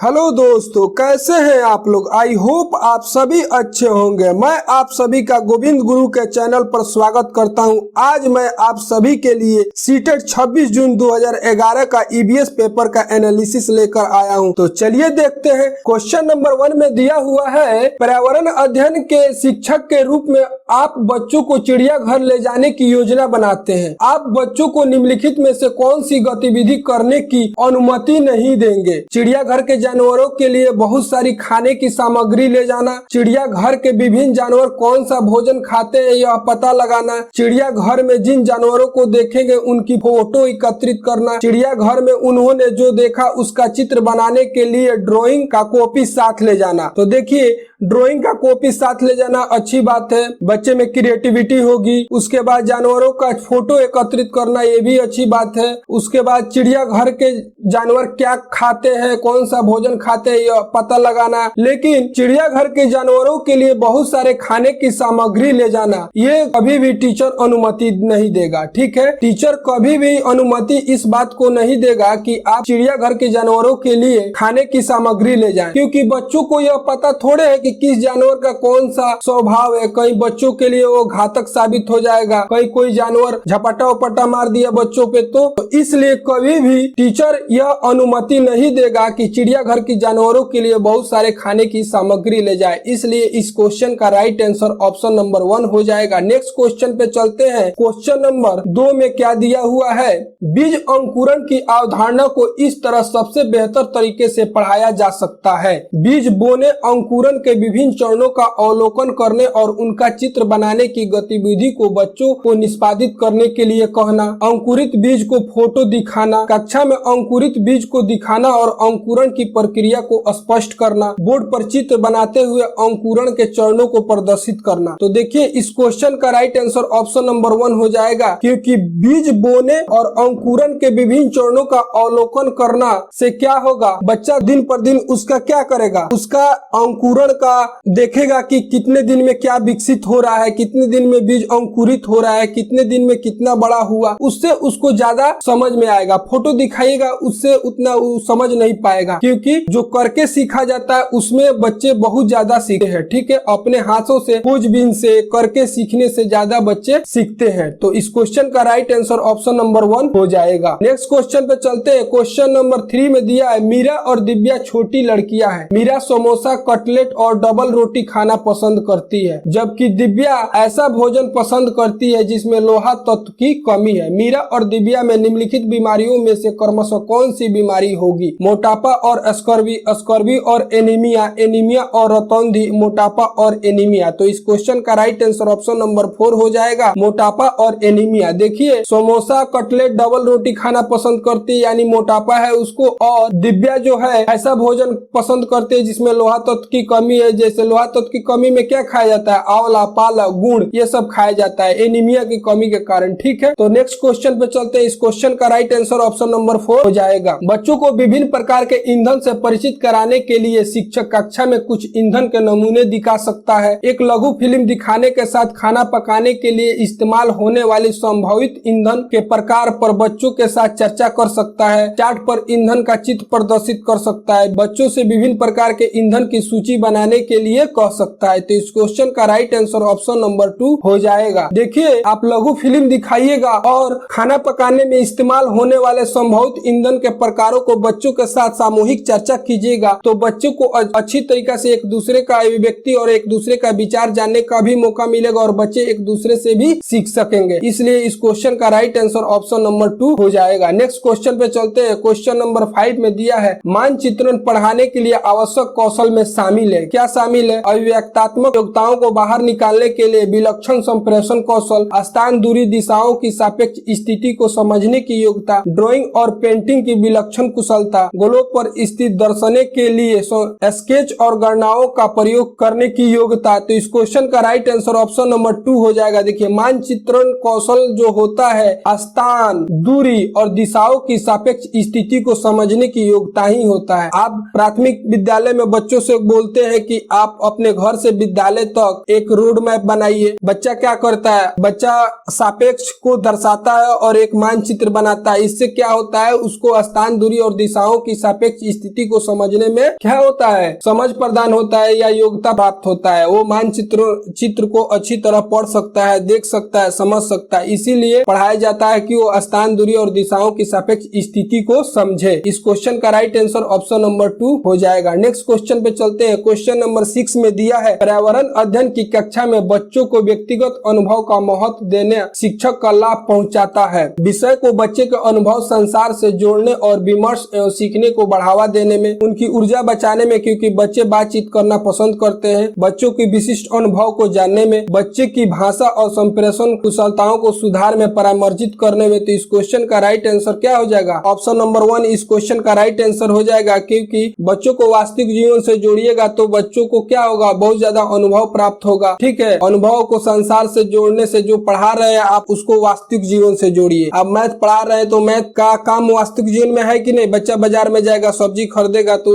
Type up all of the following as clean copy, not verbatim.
Hello दोस्तों, कैसे हैं आप लोग। आई होप आप सभी अच्छे होंगे। मैं आप सभी का गोविंद गुरु के चैनल पर स्वागत करता हूं। आज मैं आप सभी के लिए सीटेट 26 जून 2011 का ईवीएस पेपर का एनालिसिस लेकर आया हूं। तो चलिए देखते हैं। क्वेश्चन नंबर 1 में दिया हुआ है, पर्यावरण अध्ययन के शिक्षक के रूप में आप बच्चों को चिड़ियाघर ले जाने की योजना बनाते हैं। आप बच्चों को निम्नलिखित में से कौन सी गतिविधि करने की अनुमति नहीं देंगे। चिड़ियाघर के जानवरों के लिए बहुत सारी खाने की सामग्री ले जाना, चिड़ियाघर के विभिन्न जानवर कौन सा भोजन खाते हैं यह पता लगाना, चिड़ियाघर में जिन जानवरों को देखेंगे उनकी फोटो एकत्रित करना, चिड़ियाघर में उन्होंने जो देखा उसका चित्र बनाने के लिए ड्राइंग का कॉपी साथ ले जाना। तो देखिए, ड्राइंग का कॉपी साथ ले जाना अच्छी बात है, बच्चे में क्रिएटिविटी होगी। उसके बाद जानवरों का फोटो एकत्रित करना, ये भी अच्छी बात है। उसके बाद चिड़ियाघर के जानवर क्या खाते हैं, कौन सा भोजन खाते हैं यह पता लगाना। लेकिन चिड़ियाघर के जानवरों के लिए बहुत सारे खाने की सामग्री ले जाना, ये कभी भी टीचर अनुमति नहीं देगा। ठीक है, टीचर कभी भी अनुमति इस बात को नहीं देगा कि आप चिड़ियाघर के जानवरों के लिए खाने की सामग्री ले जाएं, क्योंकि बच्चों को यह पता थोड़े है कि किस जानवर का कौन सा स्वभाव है। कई बच्चों के लिए वो घातक साबित हो जाएगा, कई कोई जानवर झपटा उपटा मार दिया बच्चों पे। तो इसलिए कभी भी टीचर यह अनुमति नहीं देगा कि चिड़ियाघर की जानवरों के लिए बहुत सारे खाने की सामग्री ले जाए। इसलिए इस क्वेश्चन का राइट आंसर ऑप्शन नंबर 1 हो जाएगा। नेक्स्ट क्वेश्चन पे चलते हैं। क्वेश्चन नंबर 2 में क्या दिया हुआ है, बीज अंकुरण की अवधारणा को इस तरह सबसे बेहतर तरीके से पढ़ाया जा सकता है। बीज बोने, अंकुरण के विभिन्न चरणों का अवलोकन करने और उनका चित्र बनाने की गतिविधि को बच्चों को निष्पादित करने के लिए कहना, अंकुरित बीज को फोटो दिखाना, कक्षा में अंकुरित बीज को दिखाना और अंकुरण की प्रक्रिया को स्पष्ट करना, बोर्ड पर चित्र बनाते हुए अंकुरण के चरणों को प्रदर्शित करना। तो देखिए, इस क्वेश्चन का राइट आंसर ऑप्शन नंबर 1 हो जाएगा, क्योंकि बीज बोने और अंकुरण के विभिन्न चरणों का अवलोकन करना से क्या होगा, बच्चा दिन पर दिन उसका क्या करेगा, उसका अंकुरण का देखेगा कि कितने दिन में क्या विकसित हो रहा है, कितने दिन में बीज अंकुरित हो रहा है, कितने दिन में कितना बड़ा हुआ, उससे उसको ज्यादा समझ में आएगा। फोटो दिखाइएगा उससे उतना समझ नहीं पाएगा, क्योंकि जो करके सीखा जाता है उसमें बच्चे बहुत ज्यादा सीखते हैं। ठीक है, अपने हाथों से, खोजबीन से, करके सीखने से ज्यादा बच्चे सीखते हैं। तो इस क्वेश्चन का राइट आंसर ऑप्शन नंबर 1 हो जाएगा। नेक्स्ट क्वेश्चन पे चलते हैं। क्वेश्चन नंबर 3 में दिया है, मीरा और दिव्या छोटी लड़कियां हैं। मीरा समोसा, कटलेट और डबल रोटी खाना पसंद करती है, जबकि दिव्या ऐसा भोजन पसंद करती है जिसमें लोहा तत्व की कमी है। मीरा और दिव्या में निम्नलिखित बीमारियों में से क्रमशः कौन सी बीमारी होगी, मोटापा और स्कर्वी, स्कर्वी और एनीमिया, एनीमिया और रतौंधी, मोटापा और एनीमिया। तो इस क्वेश्चन का राइट आंसर ऑप्शन नंबर 4 हो जाएगा, मोटापा और एनीमिया। देखिए, समोसा, कटलेट, डबल रोटी खाना पसंद करती है यानी मोटापा है उसको, और दिव्या जो है ऐसा भोजन पसंद करते है जिसमें लोहा तत्व की कमी है। जैसे लोहा तत्व की कमी में क्या खाया जाता है, आंवला, पालक, गुड़, ये सब खाया जाता है एनीमिया की कमी के कारण। ठीक है, तो नेक्स्ट क्वेश्चन पे चलते हैं। इस क्वेश्चन का राइट आंसर ऑप्शन नंबर 4 हो जाएगा। बच्चों को विभिन्न प्रकार के ईंधन से परिचित कराने के लिए शिक्षक कक्षा में कुछ ईंधन के नमूने दिखा सकता है। एक लघु फिल्म दिखाने के साथ खाना पकाने के लिए इस्तेमाल होने वाली संभावित ईंधन के प्रकार पर बच्चों के साथ चर्चा कर सकता है। चार्ट पर ईंधन का चित्र प्रदर्शित कर सकता है। बच्चों से विभिन्न प्रकार के ईंधन की सूची बनाने के लिए कह सकता है। तो इस क्वेश्चन का राइट आंसर ऑप्शन नंबर 2 हो जाएगा। देखिए, आप लघु फिल्म दिखाइएगा और खाना पकाने में इस्तेमाल होने वाले संभावित ईंधन के प्रकारों को बच्चों के साथ सामूहिक चर्चा कीजिएगा, तो बच्चों को अच्छी तरीके से एक दूसरे का अभिव्यक्ति और एक दूसरे का विचार जानने का भी मौका मिलेगा और बच्चे एक दूसरे से भी सीख सकेंगे। इसलिए इस क्वेश्चन का राइट आंसर ऑप्शन नंबर 2 हो जाएगा। नेक्स्ट क्वेश्चन पे चलते हैं। क्वेश्चन नंबर 5 में दिया है, मानचित्रण पढ़ाने के लिए आवश्यक कौशल में शामिल है। क्या शामिल है, अभिव्यक्तात्मक योग्यताओं को बाहर निकालने के लिए विलक्षण संप्रेषण कौशल, स्थान, दूरी, दिशाओं की सापेक्ष स्थिति को समझने की योग्यता, ड्राइंग और पेंटिंग की विलक्षण कुशलता, गोलों पर स्थित दर्शने के लिए स्केच और गणनाओं का प्रयोग करने की योग्यता। तो इस क्वेश्चन का राइट आंसर ऑप्शन नंबर 2 हो जाएगा। देखिए, मानचित्रण कौशल जो होता है स्थान, दूरी और दिशाओं की सापेक्ष स्थिति को समझने की योग्यता ही होता है। आप प्राथमिक विद्यालय में बच्चों से बोलते हैं कि कि आप अपने घर से विद्यालय तक एक रोड मैप बनाइए। बच्चा क्या करता है, बच्चा सापेक्ष को दर्शाता है और एक मानचित्र बनाता है। इससे क्या होता है, उसको स्थान, दूरी और दिशाओं की सापेक्ष स्थिति को समझने में क्या होता है, समझ प्रदान होता है या योग्यता प्राप्त होता है। वो चित्र को अच्छी तरह पढ़ सकता है, देख सकता है, समझ सकता है। इसीलिए पढ़ाया जाता है कि वो स्थान, दूरी और दिशाओं की सापेक्ष स्थिति को समझे। इस क्वेश्चन का राइट आंसर ऑप्शन नंबर 2 हो जाएगा। नेक्स्ट क्वेश्चन पे चलते हैं। क्वेश्चन नंबर 6 में दिया है, पर्यावरण अध्ययन की कक्षा में बच्चों को व्यक्तिगत अनुभव का महत्व देने शिक्षक का लाभ पहुंचाता है। विषय को बच्चे के अनुभव संसार से जोड़ने और विमर्श एवं सीखने को बढ़ावा देने में, उनकी ऊर्जा बचाने में, क्योंकि बच्चे बातचीत करना पसंद करते हैं, बच्चों की विशिष्ट अनुभव को जानने में, बच्चे की भाषा और संप्रेषण कुशलताओं को सुधार में, परामर्शित करने में। तो इस क्वेश्चन का राइट आंसर क्या हो जाएगा, ऑप्शन नंबर 1 इस क्वेश्चन का राइट आंसर हो जाएगा। क्योंकि बच्चों को वास्तविक जीवन से जोड़िएगा तो बच्चों को क्या होगा, बहुत ज्यादा अनुभव प्राप्त होगा। ठीक है, अनुभव को संसार से जोड़ने से, जो पढ़ा रहे हैं आप उसको वास्तविक जीवन से जोड़िए। आप मैथ पढ़ा रहे हैं तो मैथ का काम वास्तविक जीवन में है कि नहीं। बच्चा बाजार में जाएगा, सब्जी खरीदेगा तो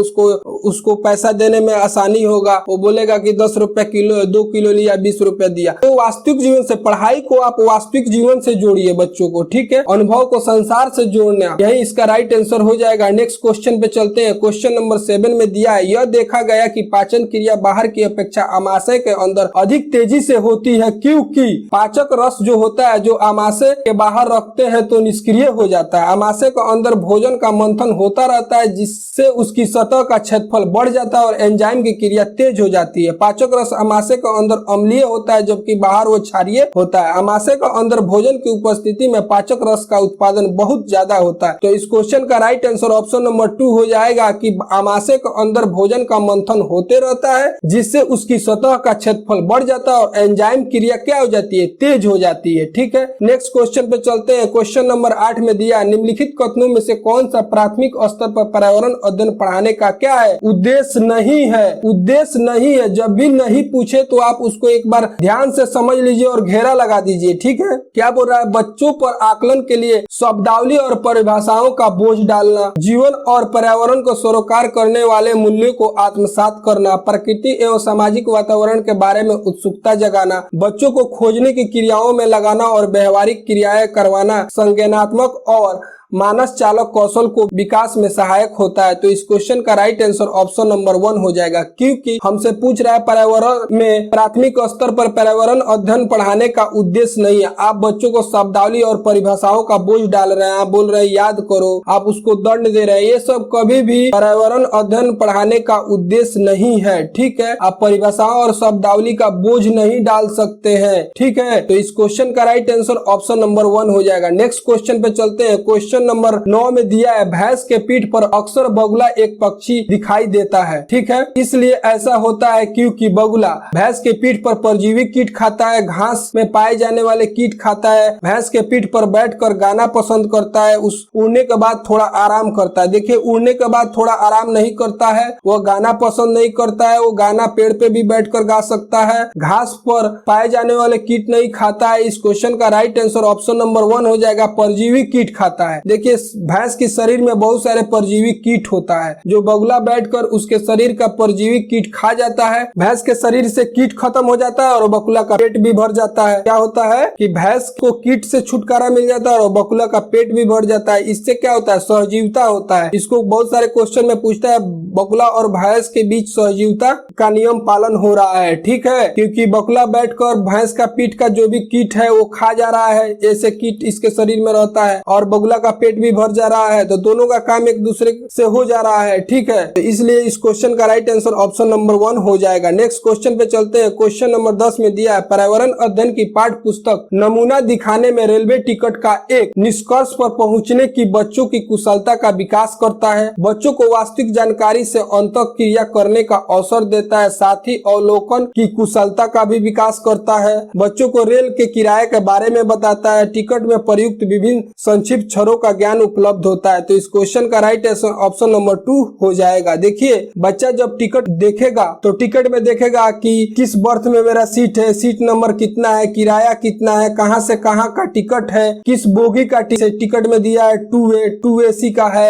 उसको पैसा देने में आसानी होगा। वो बोलेगा कि 10 रुपए किलो है, 2 किलो लिया, 20 रुपए दिया। तो वास्तविक जीवन से, पढ़ाई को आप वास्तविक जीवन से जोड़िए बच्चों को। ठीक है, अनुभव को संसार से जोड़ना, यही इसका राइट आंसर हो जाएगा। नेक्स्ट क्वेश्चन पे चलते हैं। क्वेश्चन नंबर 7 में दिया है, यह देखा गया कि पाचन क्रिया बाहर की अपेक्षा आमाशय के अंदर अधिक तेजी से होती है, क्योंकि पाचक रस जो होता है, जो आमाशय के बाहर रखते हैं तो निष्क्रिय हो जाता है। आमाशय के अंदर भोजन का मंथन होता रहता है, जिससे उसकी सतह का क्षेत्रफल बढ़ जाता है और एंजाइम की क्रिया तेज हो जाती है। पाचक रस आमाशय के अंदर अम्लीय होता है, जबकि बाहर वो क्षारीय होता है। आमाशय के अंदर भोजन की उपस्थिति में पाचक रस का उत्पादन बहुत ज्यादा होता है। तो इस क्वेश्चन का राइट आंसर ऑप्शन नंबर 2 हो जाएगा कि आमाशय के अंदर भोजन का मंथन होते रहता है, जिससे उसकी सतह का क्षेत्रफल बढ़ जाता है और एंजाइम क्रिया क्या हो जाती है, तेज हो जाती है। ठीक है, नेक्स्ट क्वेश्चन पे चलते हैं। क्वेश्चन नंबर 8 में दिया, निम्नलिखित कथनों में से कौन सा प्राथमिक स्तर पर पर्यावरण अध्ययन पढ़ाने का क्या है, उद्देश्य नहीं है। उद्देश्य नहीं है, जब भी नहीं पूछे तो आप उसको एक बार ध्यान से समझ लीजिए और घेरा लगा दीजिए। ठीक है, क्या बोल रहा है, बच्चों पर आकलन के लिए शब्दावली और परिभाषाओं का बोझ डालना, जीवन और पर्यावरण को सरोकार करने वाले मूल्यों को आत्मसात करना, प्रकृति एवं सामाजिक वातावरण के बारे में उत्सुकता जगाना, बच्चों को खोजने की क्रियाओं में लगाना और व्यवहारिक क्रियाएं करवाना, संज्ञानात्मक और मानस चालक कौशल को विकास में सहायक होता है। तो इस क्वेश्चन का राइट आंसर ऑप्शन नंबर 1 हो जाएगा, क्योंकि हमसे पूछ रहा है पर्यावरण में प्राथमिक स्तर पर पर्यावरण अध्ययन पढ़ाने का उद्देश्य नहीं है। आप बच्चों को शब्दावली और परिभाषाओं का बोझ डाल रहे हैं, आप बोल रहे हैं याद करो, आप उसको दंड दे रहे हैं, ये सब कभी भी पर्यावरण अध्ययन पढ़ाने का उद्देश्य नहीं है। ठीक है, आप परिभाषाओं और शब्दावली का बोझ नहीं डाल सकते हैं। ठीक है, तो इस क्वेश्चन का राइट आंसर ऑप्शन नंबर 1 हो जाएगा। नेक्स्ट क्वेश्चन पे चलते हैं। क्वेश्चन नंबर 9 में दिया है, भैंस के पीठ पर अक्सर बगुला एक पक्षी दिखाई देता है। ठीक है, इसलिए ऐसा होता है क्योंकि बगुला भैंस के पीठ पर परजीवी कीट खाता है, घास में पाए जाने वाले कीट खाता है, भैंस के पीठ पर बैठकर गाना पसंद करता है, उस उड़ने के बाद थोड़ा आराम करता है। देखिए, उड़ने के बाद थोड़ा आराम नहीं करता है, वह गाना पसंद नहीं करता है, वो गाना पेड़ पे भी बैठकर गा सकता है, घास पर पाए जाने वाले कीट नहीं खाता है। इस क्वेश्चन का राइट आंसर ऑप्शन नंबर 1 हो जाएगा, परजीवी कीट खाता है। देखिए, भैंस के शरीर में बहुत सारे परजीवी कीट होता है, जो बगुला बैठकर उसके शरीर का परजीवी कीट खा जाता है। भैंस के शरीर से कीट खत्म हो जाता है और बगुला का पेट भी भर जाता है। क्या होता है कि भैंस को कीट से छुटकारा मिल जाता है और बगुला का पेट भी भर जाता है। इससे क्या होता है, सहजीविता होता है। इसको बहुत सारे क्वेश्चन में पूछता है, बगुला और भैंस के बीच सहजीविता का नियम पालन हो रहा है। ठीक है, क्योंकि बगुला बैठकर भैंस का पीठ का जो भी कीट है वो खा जा रहा है, ऐसे कीट इसके शरीर में रहता है और बगुला का पेट भी भर जा रहा है, तो दोनों का काम एक दूसरे से हो जा रहा है। ठीक है, तो इसलिए इस क्वेश्चन का राइट आंसर ऑप्शन नंबर 1 हो जाएगा। नेक्स्ट क्वेश्चन पे चलते हैं। क्वेश्चन नंबर 10 में दिया है, पर्यावरण अध्ययन की पाठ्य पुस्तक नमूना दिखाने में रेलवे टिकट का एक निष्कर्ष पर पहुंचने की बच्चों की कुशलता का विकास करता है, बच्चों को वास्तविक जानकारी से अंतःक्रिया करने का अवसर देता है, साथ ही अवलोकन की कुशलता का भी विकास करता है, बच्चों को रेल के किराए के बारे में बताता है, टिकट में प्रयुक्त विभिन्न संक्षिप्त अक्षरों का का ज्ञान उपलब्ध होता है। तो इस क्वेश्चन का राइट आंसर ऑप्शन नंबर 2 हो जाएगा। देखिए बच्चा जब टिकट देखेगा तो टिकट में देखेगा कि किस बर्थ में मेरा सीट है, सीट नंबर कितना है, किराया कितना है, कहां से कहां का टिकट है, किस बोगी का टिकट में दिया है 2A 2AC का है,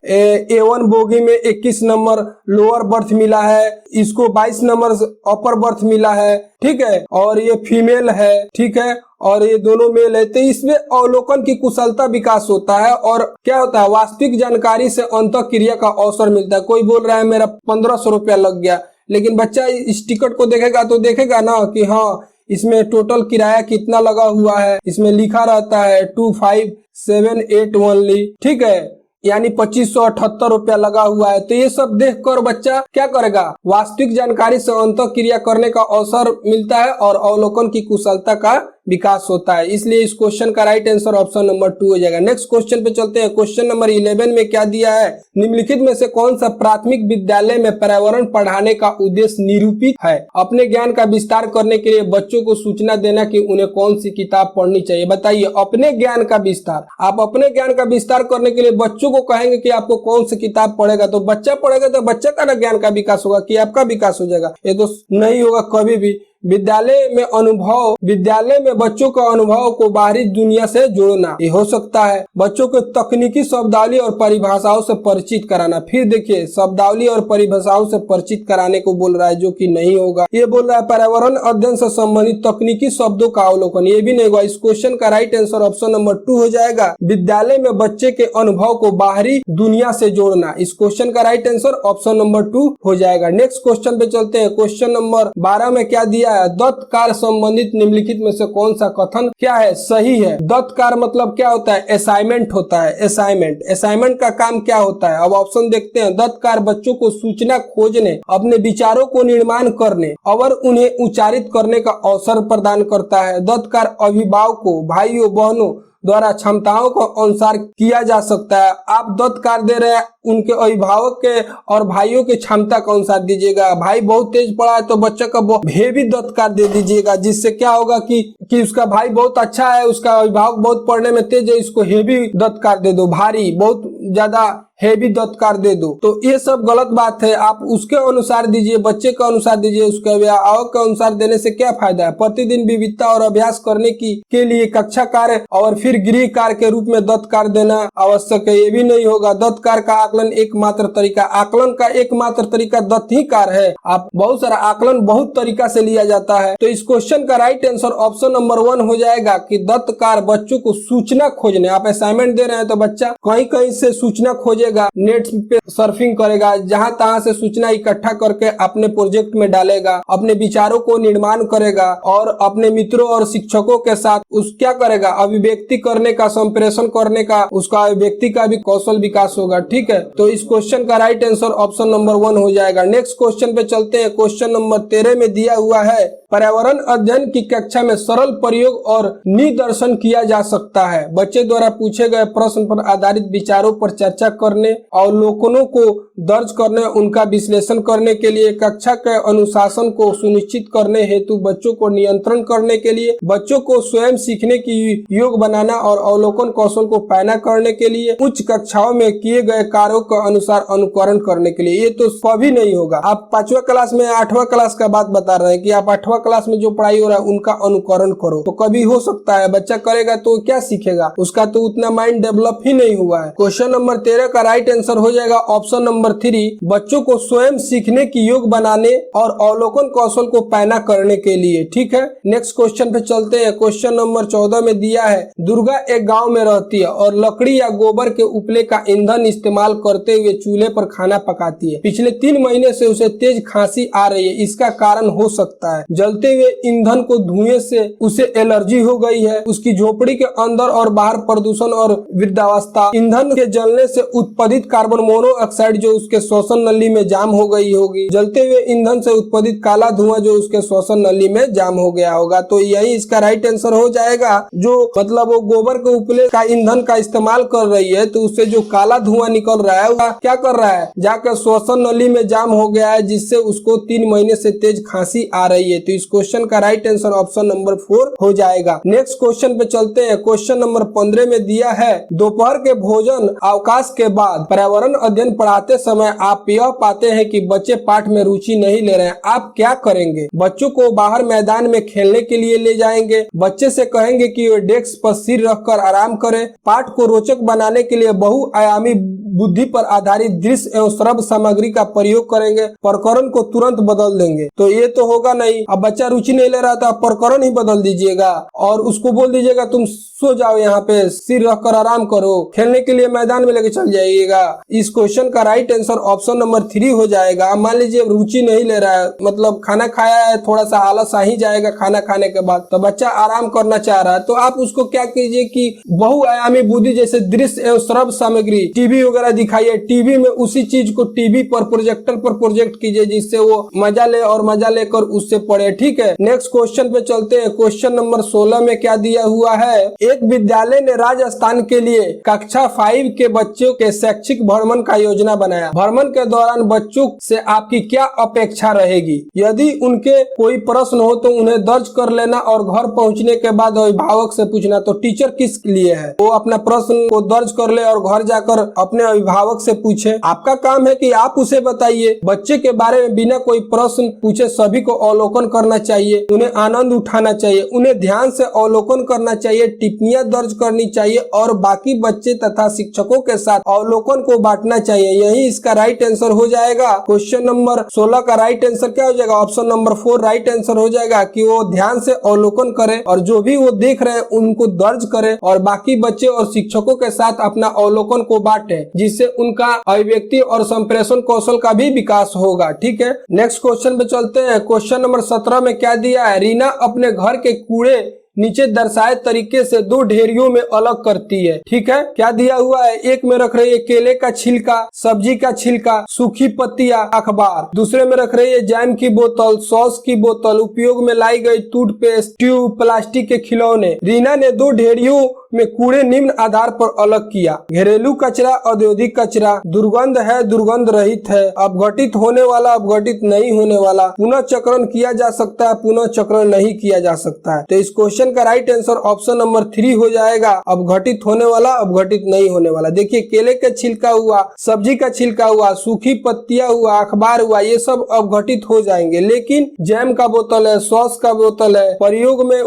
A1 बोगी में 21 नंबर लोअर बर्थ मिला है, इसको 22 नंबर अपर बर्थ मिला है, ठीक है, और ये फीमेल है, ठीक है, और ये दोनों मेल है। तो इसमें अवलोकन की कुशलता विकास होता है और क्या होता है, वास्तविक जानकारी से अंतःक्रिया का अवसर मिलता है। कोई बोल रहा है मेरा 1500 रुपया लग गया, लेकिन बच्चा इस टिकट को देखेगा तो देखेगा ना कि हाँ इसमें टोटल किराया कितना लगा हुआ है, इसमें लिखा रहता है 2578 ओनली, ठीक है, यानी 2578 रुपया लगा हुआ है। तो ये सब देखकर बच्चा क्या करेगा, वास्तविक जानकारी से अंतःक्रिया करने का अवसर मिलता है और अवलोकन की कुशलता का विकास होता है। इसलिए इस क्वेश्चन का राइट आंसर ऑप्शन नंबर 2 हो जाएगा। नेक्स्ट क्वेश्चन पे चलते हैं। क्वेश्चन नंबर 11 में क्या दिया है, निम्नलिखित में से कौन सा प्राथमिक विद्यालय में पर्यावरण पढ़ाने का उद्देश्य निरूपित है। अपने ज्ञान का विस्तार करने के लिए बच्चों को सूचना देना कि उन्हें कौन सी किताब पढ़नी चाहिए। बताइए, अपने ज्ञान का विस्तार, आप अपने ज्ञान का विस्तार करने के लिए बच्चों को कहेंगे कि आपको कौन सी किताब पढ़ेगा, तो बच्चा पढ़ेगा तो बच्चा का ना ज्ञान का विकास होगा कि आपका विकास हो जाएगा। ये तो नहीं होगा कभी भी। विद्यालय में बच्चों का अनुभव को बाहरी दुनिया से जोड़ना, ये हो सकता है बच्चों को तकनीकी शब्दावली और परिभाषाओं से परिचित कराना। फिर देखिए, शब्दावली और परिभाषाओं से परिचित कराने को बोल रहा है, जो कि नहीं होगा। ये बोल रहा है पर्यावरण अध्ययन से संबंधित तकनीकी शब्दों का अवलोकन, ये भी नहीं होगा। इस क्वेश्चन का राइट आंसर ऑप्शन नंबर 2 हो जाएगा। विद्यालय में बच्चे के अनुभव को बाहरी दुनिया से जोड़ना, इस क्वेश्चन का राइट आंसर ऑप्शन नंबर 2 हो जाएगा। नेक्स्ट क्वेश्चन पे चलते हैं। क्वेश्चन नंबर 12 में क्या दिया, दत्त कार्य संबंधित निम्नलिखित में से कौन सा कथन क्या है, सही है। दत्त कार्य मतलब क्या होता है, असाइनमेंट होता है। असाइनमेंट का काम क्या होता है, अब ऑप्शन देखते हैं। दत्त कार्य बच्चों को सूचना खोजने, अपने विचारों को निर्माण करने और उन्हें उच्चारित करने का अवसर प्रदान करता है। दत्त कार्य अभिभावकों, भाइयों बहनों द्वारा क्षमताओं को अनुसार किया जा सकता है। आप दत्त कार्य दे रहे हैं, उनके अभिभावक के और भाइयों के क्षमता के अनुसार दीजिएगा। भाई बहुत तेज पढ़ा है तो बच्चे का हेवी दत्त कार्य दे दीजिएगा, जिससे क्या होगा कि उसका भाई बहुत अच्छा है, उसका अभिभावक बहुत पढ़ने में तेज है, इसको हेवी दत्त कार्य दे दो, भारी बहुत ज्यादा हेवी दत्त कार्य दे दो। तो ये सब गलत बात है। आप उसके अनुसार दीजिए, बच्चे के अनुसार दीजिए, उसके अभिभावक के अनुसार देने से क्या फायदा है। प्रतिदिन विविधता और अभ्यास करने के लिए कक्षा कार्य और फिर गृह कार्य के रूप में दत्त कार्य देना आवश्यक है, ये भी नहीं होगा। दत्त कार्य का आकलन एकमात्र तरीका, आकलन का एकमात्र तरीका दत्त ही कार्य है। आप बहुत सारा आकलन बहुत तरीका से लिया जाता है। तो इस क्वेश्चन का राइट आंसर ऑप्शन नंबर 1 हो जाएगा कि दत्त कार्य बच्चों को सूचना खोजने, आप असाइनमेंट दे रहे हैं तो बच्चा कहीं कहीं से सूचना खोजेगा, नेट पे सर्फिंग करेगा, जहां तहां से सूचना इकट्ठा करके अपने प्रोजेक्ट में डालेगा, अपने विचारों को निर्माण करेगा और अपने मित्रों और शिक्षकों के साथ उस क्या करेगा, अभिव्यक्ति करने का, संप्रेषण करने का, उसका अभिव्यक्ति का भी कौशल विकास होगा। ठीक है, तो इस क्वेश्चन का राइट आंसर ऑप्शन नंबर 1 हो जाएगा। नेक्स्ट क्वेश्चन पे चलते हैं। क्वेश्चन नंबर 13 में दिया हुआ है, पर्यावरण अध्ययन की कक्षा में सरल प्रयोग और निदर्शन किया जा सकता है। बच्चे द्वारा पूछे गए प्रश्न पर आधारित विचारों पर चर्चा करने, अवलोकनों को दर्ज करने, उनका विश्लेषण करने के लिए, कक्षा के अनुशासन को सुनिश्चित करने हेतु बच्चों को नियंत्रण करने के लिए, बच्चों को स्वयं सीखने की योग बनाना और अवलोकन कौशल को पैना करने के लिए, उच्च कक्षाओं में किए गए कार्यों के अनुसार अनुकरण करने के लिए। ये तो कभी नहीं होगा। आप 5वीं क्लास में 8वां क्लास का बात बता रहे हैं कि आप 8वां क्लास में जो पढ़ाई हो रहा है उनका अनुकरण करो, तो कभी हो सकता है बच्चा करेगा तो क्या सीखेगा, उसका तो उतना माइंड डेवलप ही नहीं हुआ है। क्वेश्चन नंबर 13 का राइट आंसर हो जाएगा ऑप्शन नंबर 3, बच्चों को स्वयं सीखने की योग बनाने और अवलोकन कौशल को पैना करने के लिए। ठीक है, नेक्स्ट क्वेश्चन पे चलते हैं। क्वेश्चन नंबर 14 में दिया है, दुर्गा एक गांव में रहती है और लकड़ी या गोबर के उपले का ईंधन इस्तेमाल करते हुए चूल्हे पर खाना पकाती है। पिछले 3 महीने से उसे तेज खांसी आ रही है। इसका कारण हो सकता है जलते हुए ईंधन को धुएं से उसे एलर्जी हो गई है, उसकी झोपड़ी के अंदर और बाहर प्रदूषण और वृद्धावस्था, ईंधन के जलने से उत्पादित कार्बन मोनोऑक्साइड जो उसके श्वसन नली में जाम हो गई होगी। जलते हुए ईंधन से उत्पादित काला धुआं जो उसके श्वसन नली में जाम हो गया होगा। तो यही इसका राइट आंसर हो जाएगा। जो मतलब वो गोबर के उपले का ईंधन का इस्तेमाल कर रही है तो उससे जो काला धुआं निकल रहा है वह क्या कर रहा है, जाकर श्वसन नली में जाम हो गया है, जिससे उसको 3 महीने से तेज खांसी आ रही है। तो इस क्वेश्चन का राइट आंसर ऑप्शन नंबर 4 हो जाएगा। नेक्स्ट क्वेश्चन पे चलते हैं। क्वेश्चन नंबर 15 में दिया है, दोपहर के भोजन अवकाश के बाद पर्यावरण अध्ययन पढ़ाते समय आप यह पाते हैं कि बच्चे पाठ में रुचि नहीं ले रहे हैं, आप क्या करेंगे? बच्चों को बाहर मैदान में खेलने के लिए ले जाएंगे, बच्चे से कहेंगे कि वे डेस्क पर सिर रखकर आराम करें, पाठ को रोचक बनाने के लिए बहुआयामी बुद्धि पर आधारित दृश्य एवं श्रव्य सामग्री का प्रयोग करेंगे, प्रकरण को तुरंत बदल देंगे। तो ये तो होगा नहीं। अब बच्चा रुचि नहीं ले रहा था, प्रकरण ही बदल दीजिएगा और उसको बोल दीजिएगा तुम सो जाओ, यहाँ पे सिर रखकर आराम करो, खेलने के लिए मैदान में लेके चल जाइएगा। इस क्वेश्चन का राइट आंसर ऑप्शन नंबर 3 हो जाएगा। मान लीजिए रुचि नहीं ले रहा है, मतलब खाना खाया है, थोड़ा सा आलस आ ही जाएगा खाना खाने के बाद, तो बच्चा आराम करना चाह रहा है, तो आप उसको क्या कीजिए कि बहुआयामी बुद्धि जैसे दृश्य एवं श्रव्य सामग्री टीवी वगैरह दिखाइए, टीवी में उसी चीज को टीवी पर प्रोजेक्टर पर प्रोजेक्ट कीजिए, जिससे वो मजा ले और मजा लेकर उससे पढ़े। ठीक है, नेक्स्ट क्वेश्चन पे चलते हैं। क्वेश्चन नंबर 16 में क्या दिया हुआ है, एक विद्यालय ने राजस्थान के लिए कक्षा 5 के बच्चों के शैक्षिक भ्रमण का योजना बनाया। भ्रमण के दौरान बच्चों से आपकी क्या अपेक्षा रहेगी? यदि उनके कोई प्रश्न हो तो उन्हें दर्ज कर लेना और घर पहुंचने के बाद अभिभावक से पूछना। तो टीचर किस लिए है, वो अपना प्रश्न को दर्ज कर ले और घर जाकर अपने अभिभावक से पूछे। आपका काम है कि आप उसे बताइए। बच्चे के बारे में बिना कोई प्रश्न पूछे सभी को अवलोकन करना चाहिए, उन्हें आनंद उठाना चाहिए, उन्हें ध्यान से अवलोकन करना चाहिए, टिप्पणियां दर्ज करनी चाहिए और बाकी बच्चे तथा शिक्षकों के साथ अवलोकन को बांटना चाहिए। यही इसका राइट आंसर हो जाएगा। क्वेश्चन नंबर 16 का राइट आंसर क्या हो जाएगा? ऑप्शन नंबर 4 राइट आंसर हो जाएगा कि वो ध्यान से अवलोकन करें और जो भी वो देख रहे हैं उनको दर्ज करें और बाकी बच्चे और शिक्षकों के साथ अपना अवलोकन को बांटे, जिससे उनका अभिव्यक्ति और संप्रेषण कौशल का भी विकास होगा। ठीक है, नेक्स्ट क्वेश्चन पे चलते हैं। क्वेश्चन नंबर 17 में क्या दिया है, रीना अपने घर के कूड़े नीचे दर्शाए तरीके से 2 ढेरियों में अलग करती है। ठीक है, क्या दिया हुआ है, एक में रख रही है केले का छिलका, सब्जी का छिलका, सूखी पत्तियां, अखबार। दूसरे में रख रही है जैम की बोतल, सॉस की बोतल, उपयोग में लाई गई टूथपेस्ट, ट्यूब, प्लास्टिक के खिलौने। रीना ने 2 ढेरियों में कूड़े निम्न आधार पर अलग किया। घरेलू कचरा, औद्योगिक कचरा, दुर्गंध है, दुर्गंध रहित है, अपघटित होने वाला, अपघटित नहीं होने वाला, पुनः चक्रण किया जा सकता है, पुनः चक्रण नहीं किया जा सकता है। तो इस क्वेश्चन का राइट आंसर ऑप्शन नंबर 3 हो जाएगा, अपघटित होने वाला, अपघटित नहीं होने वाला। देखिए, केले का छिलका हुआ, सब्जी का छिलका हुआ, सूखी पत्तियां हुआ, अखबार हुआ, ये सब अपघटित हो जाएंगे, लेकिन जैम का बोतल है, सॉस का बोतल है,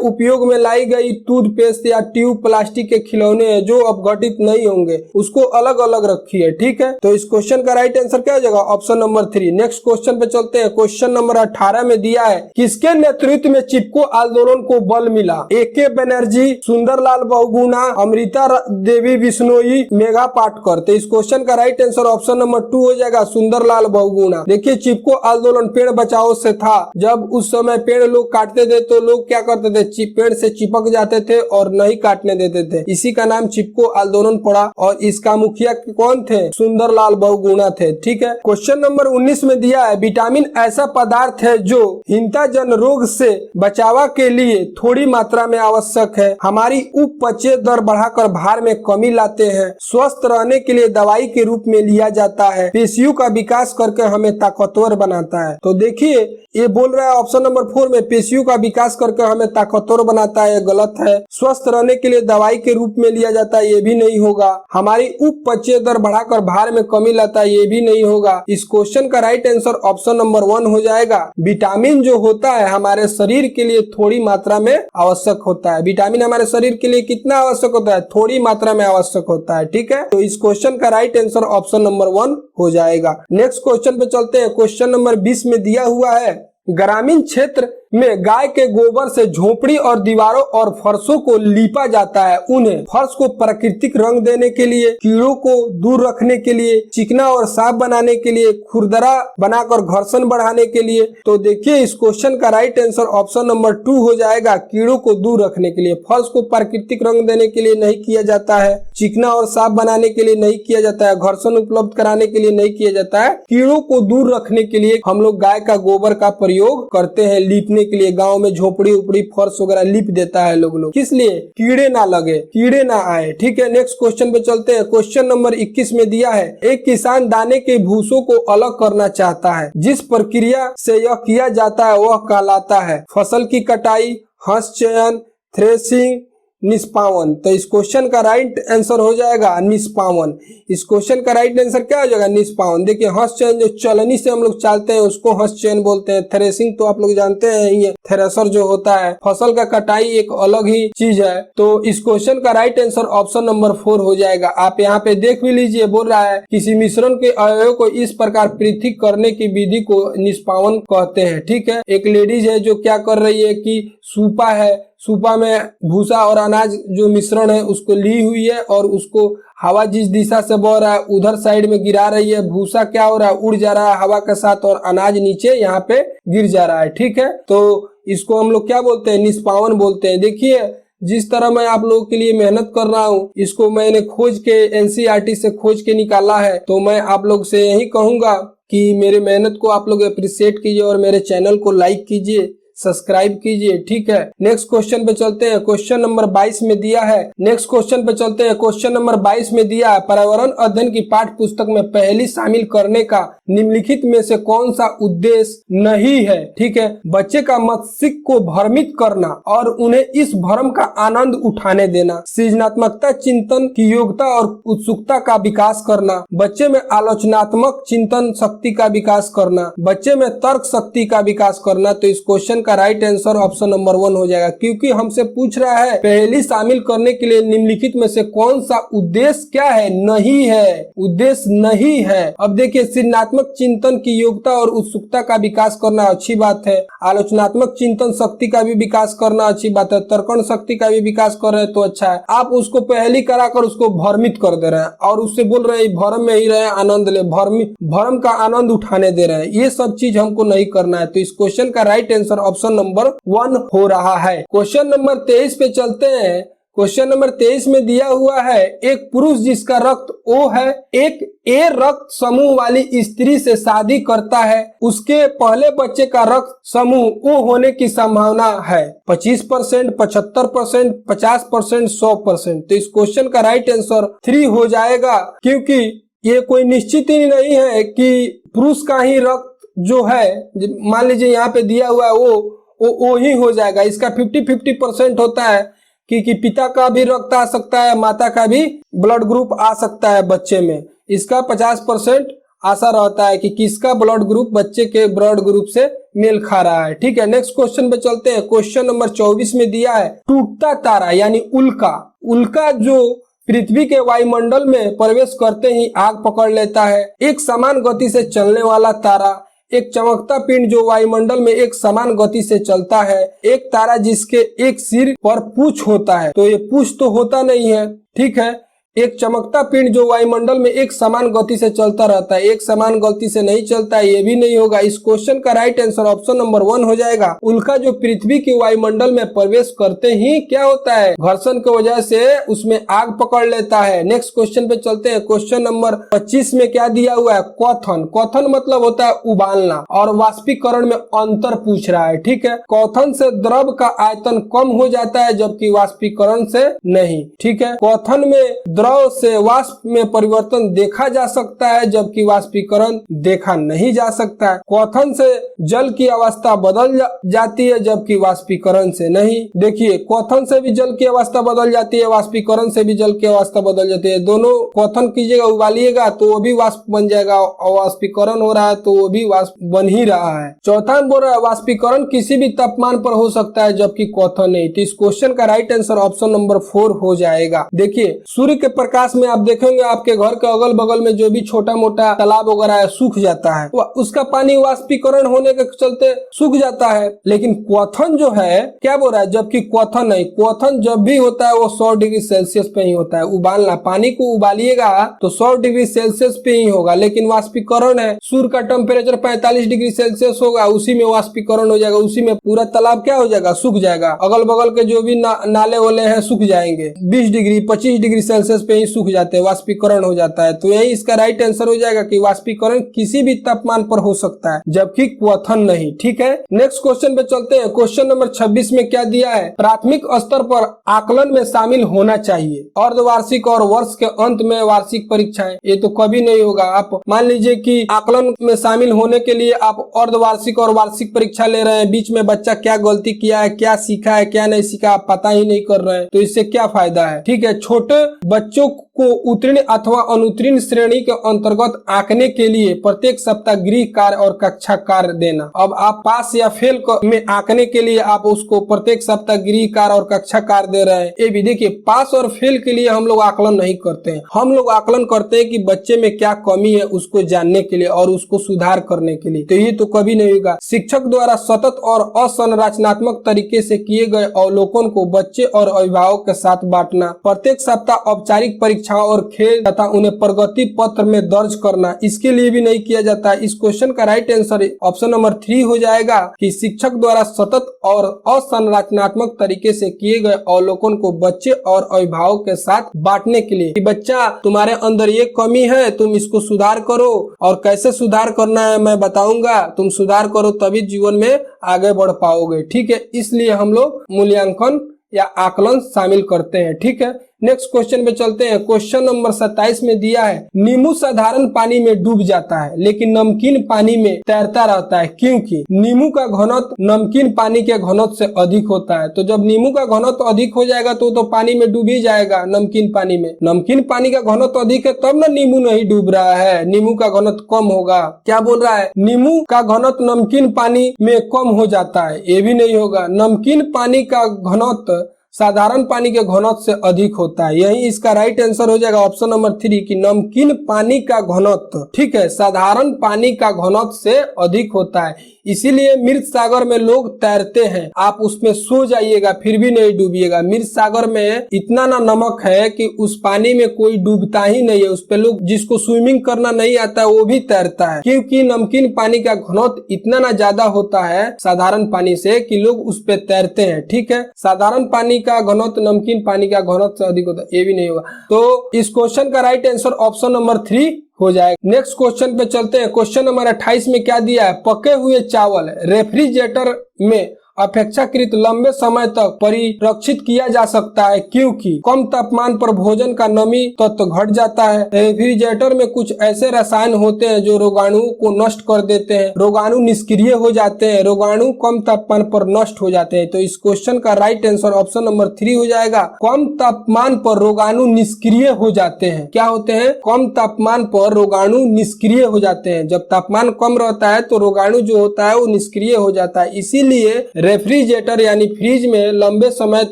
उपयोग में लाई गई टूथपेस्ट या ट्यूब, प्लास्टिक के खिलौने हैं जो अपघटित नहीं होंगे, उसको अलग अलग रखिए। ठीक है, तो इस क्वेश्चन का राइट आंसर क्या हो जाएगा? Option number 3। नेक्स्ट क्वेश्चन पे चलते हैं। क्वेश्चन नंबर 18 में दिया है, किसके नेतृत्व में चिपको आंदोलन को बल मिला? A.K. बनर्जी, सुंदरलाल बहुगुणा, अमृता देवी बिश्नोई, मेघा पाटकर। तो इस क्वेश्चन का राइट आंसर ऑप्शन नंबर 2 हो जाएगा, सुंदरलाल बहुगुणा। देखिए, चिपको आंदोलन पेड़ बचाओ से था। जब उस समय पेड़ लोग काटते थे तो लोग क्या करते थे, पेड़ से चिपक जाते थे और नहीं काटने देते थे। इसी का नाम चिपको आंदोलन पड़ा और इसका मुखिया कौन थे? सुंदरलाल बहुगुणा थे। ठीक है, क्वेश्चन नंबर 19 में दिया है, विटामिन ऐसा पदार्थ है जो हिंताजन रोग से बचावा के लिए थोड़ी मात्रा में आवश्यक है, हमारी उपचय दर बढ़ाकर भार में कमी लाते हैं, स्वस्थ रहने के लिए दवाई के रूप में लिया जाता है, पेशियों का विकास करके हमें ताकतवर बनाता है। तो देखिए, ये बोल रहा है ऑप्शन नंबर 4 में पेशियों का विकास करके हमें ताकतवर बनाता है, गलत है। स्वस्थ रहने के लिए दवाई के रूप में लिया जाता है, ये भी नहीं होगा। हमारी उपचय दर बढ़ाकर भार में कमी लाता है, ये भी नहीं होगा। इस क्वेश्चन का राइट आंसर ऑप्शन नंबर 1 हो जाएगा। विटामिन जो होता है हमारे शरीर के लिए थोड़ी मात्रा में आवश्यक होता है। विटामिन हमारे शरीर के लिए कितना आवश्यक होता है? थोड़ी मात्रा में आवश्यक होता है। ठीक है, तो इस क्वेश्चन का राइट आंसर ऑप्शन नंबर 1 हो जाएगा। नेक्स्ट क्वेश्चन पे चलते हैं। क्वेश्चन नंबर 20 में दिया हुआ है, ग्रामीण क्षेत्र में गाय के गोबर से झोपड़ी और दीवारों और फर्शों को लीपा जाता है। उन्हें फर्श को प्राकृतिक रंग देने के लिए, कीड़ों को दूर रखने के लिए, चिकना और साफ बनाने के लिए, खुरदरा बनाकर घर्षण बढ़ाने के लिए। तो देखिए इस क्वेश्चन का राइट आंसर ऑप्शन नंबर 2 हो जाएगा, कीड़ों को दूर रखने के लिए। फर्श को प्राकृतिक रंग देने के लिए नहीं किया जाता है, चिकना और साफ बनाने के लिए नहीं किया जाता है, घर्षण उपलब्ध कराने के लिए नहीं किया जाता है, कीड़ों को दूर रखने के लिए हम लोग गाय का गोबर का प्रयोग करते हैं लीपने के लिए। गांव में झोपड़ी उपड़ी फर्श वगैरह लीप देता है लोग किस लिए? कीड़े ना लगे, कीड़े ना आए। ठीक है, नेक्स्ट क्वेश्चन पे चलते हैं। क्वेश्चन नंबर 21 में दिया है, एक किसान दाने के भूसों को अलग करना चाहता है। जिस प्रक्रिया से यह किया जाता है वह कहलाता है फसल की कटाई, हंस चयन, थ्रेसिंग, निष्पावन। तो इस क्वेश्चन का राइट आंसर हो जाएगा निष्पावन। इस क्वेश्चन का राइट आंसर क्या हो जाएगा? निष्पावन। देखिए हंस चयन जो चलनी से हम लोग चालते हैं उसको हंस चयन बोलते हैं। थ्रेसिंग तो आप लोग जानते हैं, ये थ्रेसर जो होता है। फसल का कटाई एक अलग ही चीज है। तो इस क्वेश्चन का राइट आंसर ऑप्शन नंबर 4 हो जाएगा। आप यहाँ पे देख भी लीजिए, बोल रहा है किसी मिश्रण के अवयवों को इस प्रकार पृथक करने की विधि को निष्पावन कहते हैं। ठीक है, एक लेडीज है जो क्या कर रही है कि सूपा है, सूपा में भूसा और अनाज जो मिश्रण है उसको ली हुई है और उसको हवा जिस दिशा से बह रहा है उधर साइड में गिरा रही है। भूसा क्या हो रहा है? उड़ जा रहा है हवा के साथ और अनाज नीचे यहाँ पे गिर जा रहा है। ठीक है, तो इसको हम लोग क्या बोलते हैं? निष्पावन बोलते हैं। देखिए जिस तरह मैं आप लोगों के लिए मेहनत कर रहा हूँ, इसको मैंने खोज के एनसीईआरटी से खोज के निकाला है। तो मैं आप लोग से यही कहूंगा कि मेरे मेहनत को आप लोग अप्रिशिएट कीजिए और मेरे चैनल को लाइक कीजिए, सब्सक्राइब कीजिए। ठीक है, नेक्स्ट क्वेश्चन पे चलते हैं। क्वेश्चन नंबर 22 में दिया है, नेक्स्ट क्वेश्चन पे चलते हैं। क्वेश्चन नंबर 22 में दिया है, पर्यावरण अध्ययन की पाठ्य पुस्तक में पहली शामिल करने का निम्नलिखित में से कौन सा उद्देश्य नहीं है? ठीक है, बच्चे का मस्तिष्क को भ्रमित करना और उन्हें इस भ्रम का आनंद उठाने देना, सृजनात्मकता, चिंतन की योग्यता और उत्सुकता का विकास करना, बच्चे में आलोचनात्मक चिंतन शक्ति का विकास करना, बच्चे में तर्क शक्ति का विकास करना। तो इस क्वेश्चन का राइट आंसर ऑप्शन नंबर 1 हो जाएगा, क्योंकि हमसे पूछ रहा है पहली शामिल करने के लिए निम्नलिखित में से कौन सा उद्देश्य क्या है? नहीं है, उद्देश्य नहीं है। अब देखिए सृजनात्मक चिंतन की योग्यता और उत्सुकता का विकास करना अच्छी बात है, आलोचनात्मक चिंतन शक्ति का भी विकास करना अच्छी बात है, तर्कण शक्ति का भी विकास कर रहे हैं तो अच्छा है। आप उसको पहली कराकर उसको भ्रमित कर दे रहे हैं और उससे बोल रहे हैं भ्रम में ही रहे, आनंद ले, भ्रम का आनंद उठाने दे रहे हैं। ये सब चीज हमको नहीं करना है। तो इस क्वेश्चन का राइट आंसर ऑप्शन नंबर 1 हो रहा है। क्वेश्चन नंबर 23 पे चलते हैं। क्वेश्चन नंबर 23 में दिया हुआ है, एक पुरुष जिसका रक्त O है, एक ए रक्त समूह वाली स्त्री से शादी करता है, उसके पहले बच्चे का रक्त समूह O होने की संभावना है 25%, 75%, 50%, 100%। तो इस क्वेश्चन का राइट आंसर 3 हो जाएगा, क्योंकि ये कोई निश्चित ही नहीं है कि पुरुष का ही रक्त जो है, मान लीजिए यहाँ पे दिया हुआ है वो ही हो जाएगा। इसका 50-50% होता है कि पिता का भी रक्त आ सकता है, माता का भी ब्लड ग्रुप आ सकता है बच्चे में। इसका 50% आशा रहता है कि किसका ब्लड ग्रुप बच्चे के ब्लड ग्रुप से मेल खा रहा है। ठीक है, नेक्स्ट क्वेश्चन पे चलते हैं। क्वेश्चन नंबर 24 में दिया है, टूटता तारा यानी उल्का जो पृथ्वी के वायुमंडल में प्रवेश करते ही आग पकड़ लेता है। एक समान गति से चलने वाला तारा, एक चमकता पिंड जो वायुमंडल में एक समान गति से चलता है, एक तारा जिसके एक सिर पर पूंछ होता है। तो ये पूंछ तो होता नहीं है। ठीक है, एक चमकता पिंड जो वायुमंडल में एक समान गति से चलता रहता है, एक समान गति से नहीं चलता है, ये भी नहीं होगा। इस क्वेश्चन का राइट आंसर ऑप्शन नंबर 1 हो जाएगा। उल्का जो पृथ्वी के वायुमंडल में प्रवेश करते ही क्या होता है? घर्षण की वजह से उसमें आग पकड़ लेता है। नेक्स्ट क्वेश्चन पे चलते हैं। क्वेश्चन नंबर 25 में क्या दिया हुआ है? क्वथन। क्वथन मतलब होता है उबालना, और वाष्पीकरण में अंतर पूछ रहा है। ठीक है, क्वथन से द्रव का आयतन कम हो जाता है जबकि वाष्पीकरण से नहीं। ठीक है, क्वथन में द्रव से वाष्प में परिवर्तन देखा जा सकता है जबकि वाष्पीकरण देखा नहीं जा सकता है। क्वथन से जल की अवस्था बदल जाती है जबकि वाष्पीकरण से नहीं। देखिए क्वथन से भी जल की अवस्था बदल जाती है, वाष्पीकरण से भी जल की अवस्था बदल जाती है। दोनों क्वथन कीजिएगा, उबालिएगा तो वो भी वाष्प बन जाएगा, और वाष्पीकरण हो रहा है तो वो भी वाष्प बन ही रहा है। चौथा बोल रहा है वाष्पीकरण किसी भी तापमान पर हो सकता है जबकि क्वथन नहीं। तो इस क्वेश्चन का राइट आंसर ऑप्शन नंबर 4 हो जाएगा। देखिए सूर्य के प्रकाश में आप देखेंगे आपके घर के अगल बगल में जो भी छोटा मोटा तालाब वगैरह है सूख जाता है, उसका पानी वाष्पीकरण होने के चलते सूख जाता है। लेकिन क्वथन जो है क्या बोल रहा है, जबकि क्वथन नहीं, क्वथन जब भी होता है वो 100 डिग्री सेल्सियस पे ही होता है। उबालना, पानी को उबालिएगा तो 100 डिग्री सेल्सियस पे ही होगा, लेकिन वाष्पीकरण है, सूर्य का टेम्परेचर 45 डिग्री सेल्सियस होगा, उसी में वाष्पीकरण हो जाएगा, उसी में पूरा तालाब क्या हो जाएगा, सूख जाएगा। अगल बगल के जो भी नाले वाले हैं सूख जाएंगे। 20 डिग्री 25 डिग्री सेल्सियस पे ही सूख जाते हैं, वाष्पीकरण हो जाता है। तो यही इसका राइट आंसर हो जाएगा कि वाष्पीकरण किसी भी तापमान पर हो सकता है, जबकि क्वथन नहीं। ठीक है, नेक्स्ट क्वेश्चन पे चलते हैं। क्वेश्चन नंबर 26 में क्या दिया है, प्राथमिक स्तर पर आकलन में शामिल होना चाहिए, अर्धवार्षिक और वर्ष के अंत में वार्षिक परीक्षाएं। ये तो कभी नहीं होगा। आप मान लीजिए कि आकलन में शामिल होने के लिए आप अर्धवार्षिक और वार्षिक परीक्षा ले रहे हैं, बीच में बच्चा क्या गलती किया है, क्या सीखा है, क्या नहीं सीखा, आप पता ही नहीं कर रहे हैं, तो इससे क्या फायदा है। ठीक है, छोटे बच्चों को उत्तीर्ण अथवा अनुत्तीर्ण श्रेणी के अंतर्गत आंकने के लिए प्रत्येक सप्ताह गृह कार्य और कक्षा कार्य देना। अब आप पास या फेल में आंकने के लिए आप उसको प्रत्येक सप्ताह गृह कार्य और कक्षा कार्य दे रहे हैं। ये भी देखिए, पास और फेल के लिए हम लोग आकलन नहीं करते हैं, हम लोग आकलन करते हैं कि बच्चे में क्या कमी है उसको जानने के लिए और उसको सुधार करने के लिए। तो ये तो कभी नहीं होगा। शिक्षक द्वारा सतत और असंरचनात्मक तरीके से किए गए अवलोकन को बच्चे और अभिभावक के साथ बांटना, प्रत्येक सप्ताह औपचारिक परीक्षाओं और खेल तथा उन्हें प्रगति पत्र में दर्ज करना, इसके लिए भी नहीं किया जाता। इस क्वेश्चन का राइट आंसर ऑप्शन नंबर 3 हो जाएगा कि शिक्षक द्वारा सतत और असंरचनात्मक तरीके से किए गए अवलोकन को बच्चे और अभिभावक के साथ बांटने के लिए कि बच्चा तुम्हारे अंदर ये कमी है, तुम इसको सुधार करो, और कैसे सुधार करना है मैं बताऊंगा, तुम सुधार करो तभी जीवन में आगे बढ़ पाओगे। ठीक है, इसलिए हम लोग मूल्यांकन या आकलन शामिल करते हैं। ठीक है, नेक्स्ट क्वेश्चन पे चलते हैं। क्वेश्चन नंबर 27 में दिया है, नींबू साधारण पानी में डूब जाता है लेकिन नमकीन पानी में तैरता रहता है, क्योंकि नींबू का घनत्व नमकीन पानी के घनत्व से अधिक होता है। तो जब नींबू का घनत्व अधिक हो जाएगा तो पानी में डूब ही जाएगा, नमकीन पानी में। नमकीन पानी का घनत्व अधिक है तब ना नींबू नहीं डूब रहा है, नींबू का घनत्व कम होगा। क्या बोल रहा है, नींबू का घनत्व नमकीन पानी में कम हो जाता है, ये भी नहीं होगा। नमकीन पानी का घनत्व साधारण पानी के घनत्व से अधिक होता है, यही इसका राइट आंसर हो जाएगा ऑप्शन नंबर 3 कि नमकीन पानी का घनत्व, ठीक है, साधारण पानी का घनत्व से अधिक होता है। इसीलिए मृत सागर में लोग तैरते हैं, आप उसमें सो जाइएगा फिर भी नहीं डूबिएगा। मृत सागर में इतना ना नमक है कि उस पानी में कोई डूबता ही नहीं है, उस पे लोग जिसको स्विमिंग करना नहीं आता है वो भी तैरता है, क्योंकि नमकीन पानी का घनत्व इतना ना ज्यादा होता है साधारण पानी से कि लोग उस पे तैरते हैं। ठीक है, साधारण पानी का घनत्व नमकीन पानी का घनत्व से अधिक होता है, ये भी नहीं होगा। तो इस क्वेश्चन का राइट आंसर ऑप्शन नंबर 3 हो जाएगा। नेक्स्ट क्वेश्चन पे चलते हैं। क्वेश्चन नंबर 28 में क्या दिया है, पके हुए चावल रेफ्रिजरेटर में अपेक्षाकृत लंबे समय तक परिरक्षित किया जा सकता है, क्योंकि कम तापमान पर भोजन का नमी तत्व घट जाता है। रेफ्रिजरेटर में कुछ ऐसे रसायन होते हैं जो रोगाणुओं को नष्ट कर देते हैं, रोगाणु निष्क्रिय हो जाते हैं, रोगाणु कम तापमान पर नष्ट हो जाते हैं। तो इस क्वेश्चन का राइट आंसर ऑप्शन नंबर 3 हो जाएगा। कम तापमान पर रोगाणु निष्क्रिय हो जाते हैं। क्या होते हैं, कम तापमान पर रोगाणु निष्क्रिय हो जाते हैं। जब तापमान कम रहता है तो रोगाणु जो होता है वो निष्क्रिय हो जाता है। इसीलिए रेफ्रिजरेटर यानी फ्रिज में लंबे समय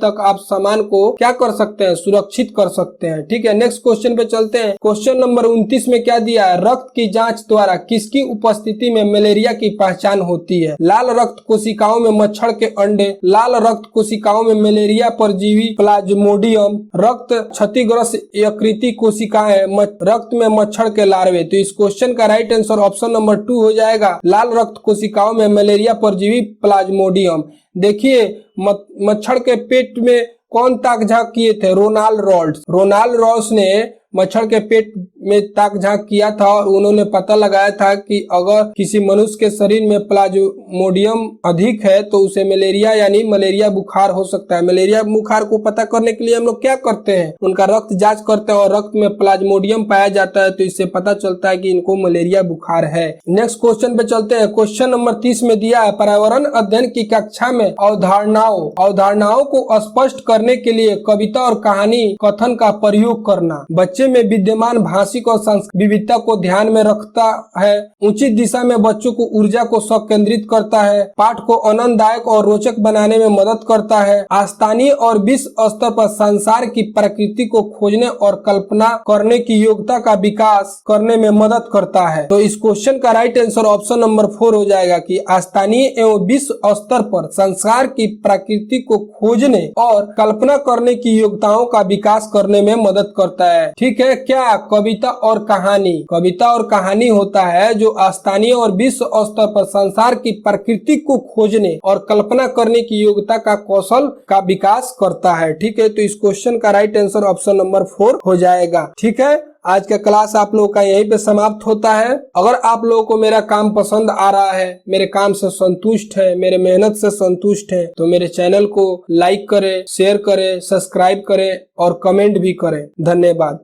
तक आप सामान को क्या कर सकते हैं, सुरक्षित कर सकते हैं। ठीक है, नेक्स्ट क्वेश्चन पे चलते हैं। क्वेश्चन नंबर 29 में क्या दिया है, रक्त की जांच द्वारा किसकी उपस्थिति में मलेरिया की पहचान होती है। लाल रक्त कोशिकाओं में मच्छर के अंडे, लाल रक्त कोशिकाओं में मलेरिया परजीवी प्लाज्मोडियम, रक्त क्षतिग्रस्त यकृति कोशिकाएं, रक्त में मच्छर के लार्वे। तो इस क्वेश्चन का राइट आंसर ऑप्शन नंबर 2 हो जाएगा, लाल रक्त कोशिकाओं में मलेरिया परजीवी प्लाज्मोडियम। देखिए, मच्छर के पेट में कौन ताक झांक किए थे, रोनाल्ड रॉस ने मच्छर के पेट में ताक झांक किया था और उन्होंने पता लगाया था कि अगर किसी मनुष्य के शरीर में प्लाज्मोडियम अधिक है तो उसे मलेरिया यानी मलेरिया बुखार हो सकता है। मलेरिया बुखार को पता करने के लिए हम लोग क्या करते हैं, उनका रक्त जांच करते हैं और रक्त में प्लाज्मोडियम पाया जाता है, तो इससे पता चलता है कि इनको मलेरिया बुखार है। नेक्स्ट क्वेश्चन पे चलते हैं। क्वेश्चन नंबर 30 में दिया है, पर्यावरण अध्ययन की कक्षा में अवधारणाओं को स्पष्ट करने के लिए कविता और कहानी कथन का प्रयोग करना। बच्चे में विद्यमान भाषिक शैक्षिक और सांस्कृतिक विविधता को ध्यान में रखता है, उचित दिशा में बच्चों को ऊर्जा को केंद्रित करता है, पाठ को आनंददायक और रोचक बनाने में मदद करता है, स्थानीय और विश्व स्तर पर संसार की प्रकृति को खोजने और कल्पना करने की योग्यता का विकास करने में मदद करता है। तो इस क्वेश्चन का राइट आंसर ऑप्शन नंबर 4 हो जाएगा कि स्थानीय एवं विश्व स्तर पर संसार की प्रकृति को खोजने और कल्पना करने की योग्यताओं का विकास करने में मदद करता है। ठीक है, क्या कविता और कहानी? कविता और कहानी होता है जो स्थानीय और विश्व स्तर पर संसार की प्रकृति को खोजने और कल्पना करने की योग्यता का कौशल का विकास करता है। ठीक है, तो इस क्वेश्चन का राइट आंसर ऑप्शन नंबर 4 हो जाएगा। ठीक है, आज का क्लास आप लोगों का यहीं पे समाप्त होता है। अगर आप लोगों को मेरा काम पसंद आ रहा है, मेरे काम से संतुष्ट है, मेरे मेहनत से संतुष्ट है, तो मेरे चैनल को लाइक करें, शेयर करें, सब्सक्राइब करें और कमेंट भी करें। धन्यवाद।